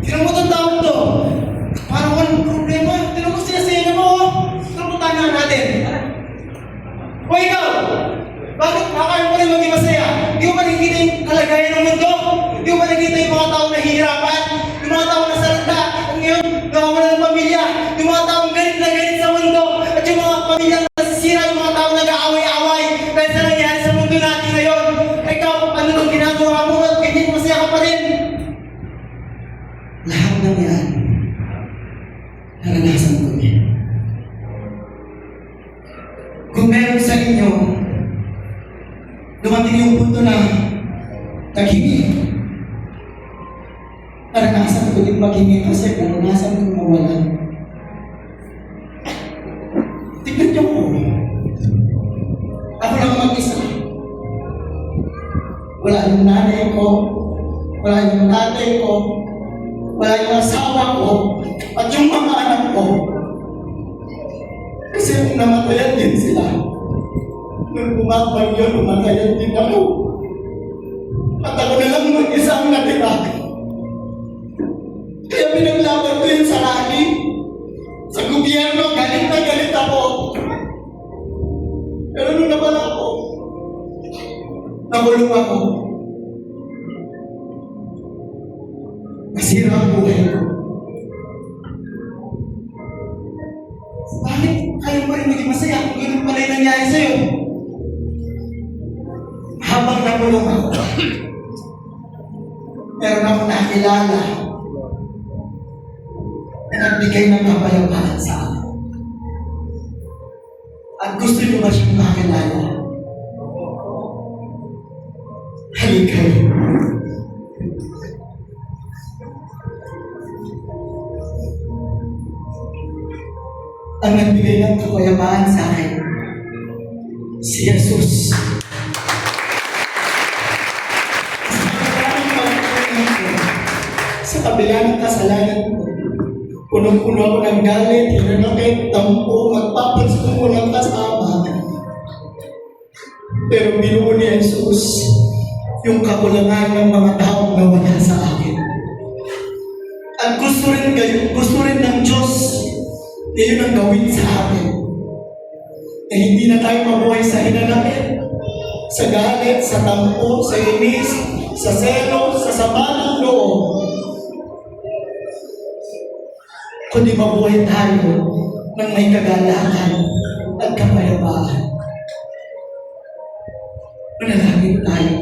Tinan mo itong taong to. Parang walang problema. Tinan mo sinasaya mo. Napuntahan na natin. O ikaw, bakit kakain mo rin maging masaya? Di mo ba nakikita yung kalagayan ng mundo? Di mo ba nakikita yung mga taong nahihirapan? Yung mga taong nasarata? At ngayon, nakawala ng pamilya? Yung mga taong galit na galit sa mundo? At yung mga pamilya nasisira? Yung mga taong nag-aaway-aaway? Dahil sa nangyari sa mundo natin ngayon? Ikaw, ano nang ginagawa mo? At ganyan masaya ka pa rin? Lahat ng yan, naranasan ko yan. Kung meron sa inyo, dumating yung punto na naghingi. Naranasan ko din maghingi kasi naranasan ko mawalan. Tignan niyo ko. Ako lang mag-isa. Wala yung nanay ko, wala yung tatay ko, wala yung asawa ko, at yung mga anak ko. Kasi kung namatayan din sila, nung bumabag yun, namatayan din ako. At ako na lang mag-isa ang natira. Kaya pinaglaban ko yun sa langit. Sa gobyerno, galit na galit ako. Pero nung nawala ako, nakulong ako. Nasira ang buhay ko. Bakit kayo pa rin maging masaya kung ganun pala yung nangyari sa'yo? Habang nakulong ako, meron ako nakilala na nagbigay ng kapayapaan sa akin. At gusto niyo ba siyang makilala? Halika. Ang nagbigay ng kapayapaan sa akin, si Jesus. Sa kabila ng kasalanan ko, punong-puno ako ng galit, hinanakit, tampo, magpapansin ko ng kasama. Pero binuo ni Jesus yung kakulangan ng mga taong nawala sa akin. At gusto rin ng Diyos na yun ang gawin sa atin. Na hindi na tayo mabuhay sa hinanakit, sa galit, sa tampo, sa inis, sa selo, sa sama ng loob. Kundi mabuhay tayo ng may kagalakan at kapayapaan. Manalangin tayo.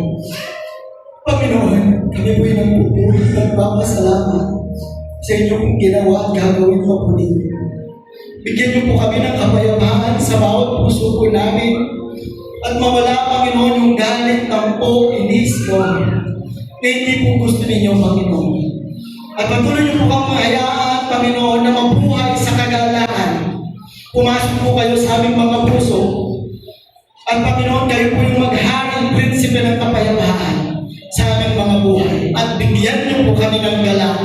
Panginoon, kami po'y nagpupulit at nagpapasalamat sa inyong ginawa at gagawin mo po ninyo. Bigyan niyo po kami ng kapayapaan sa bawat puso po namin at mawala, Panginoon, yung galit, tampo, inis, Lord, na hindi po gusto ninyo, Panginoon. At patuloy niyo po kami hayaan, Panginoon, na mabuhay sa kagalaan. Pumasok po kayo sa aming mga puso. At Panginoon, kayo po yung magharing prinsipe ng kapayapaan sa aming mga buhay. At bigyan niyo po kami ng galang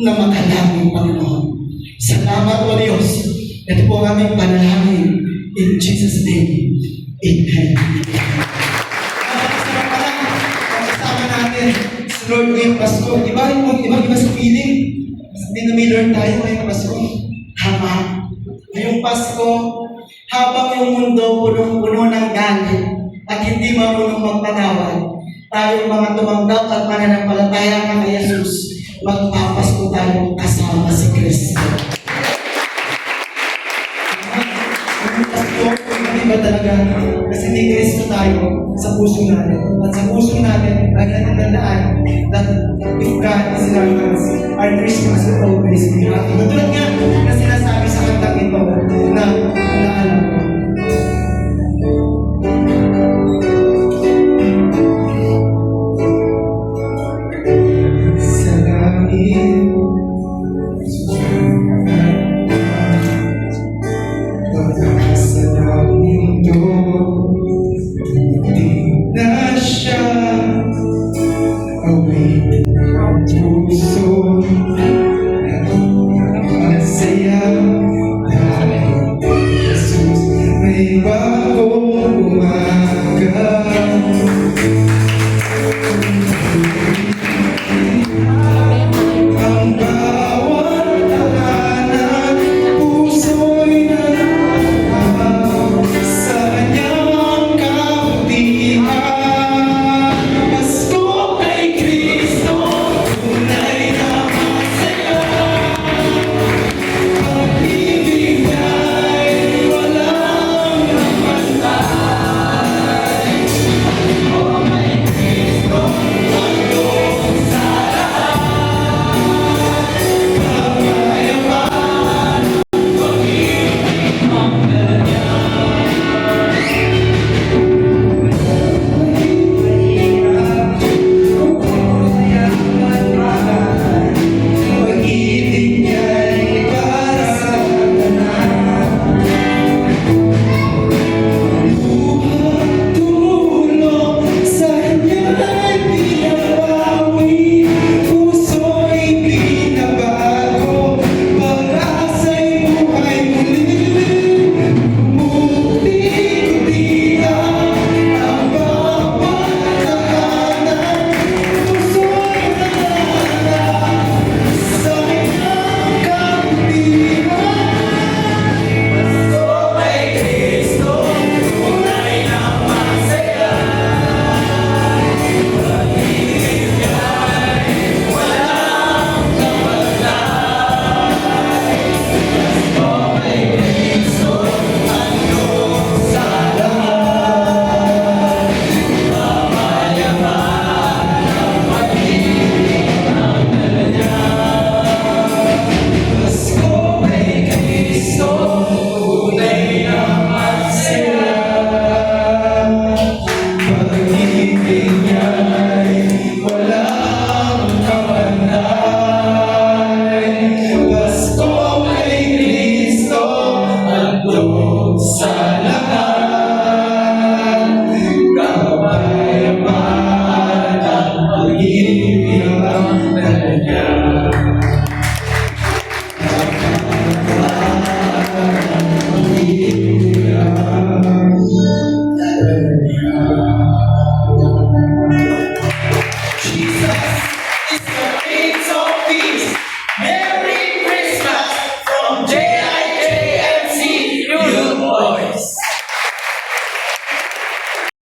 na makalangin, Panginoon. Salamat, O Diyos. Ito po ang aming panalangin. In Jesus' name. Amen. Kasama natin si Lord ngayong Pasko. Iba sa feeling. Hindi na may Lord tayo ngayong Pasko. Tama. Ngayong Pasko, habang yung mundo punong-puno ng galit at hindi marunong magpatawad, tayong mga tumanggap at mananampalataya kay Jesus, magpapasko tayo kasama si Kristo. Iba talaga kasi may Kristo tayo sa puso natin. At sa puso natin, ay natin tandaan that if God is in our hands, our Christmas will always be happy. Matulad nga na sinasabi sa kantang ito na alam ko. Sa langit, pag-iinit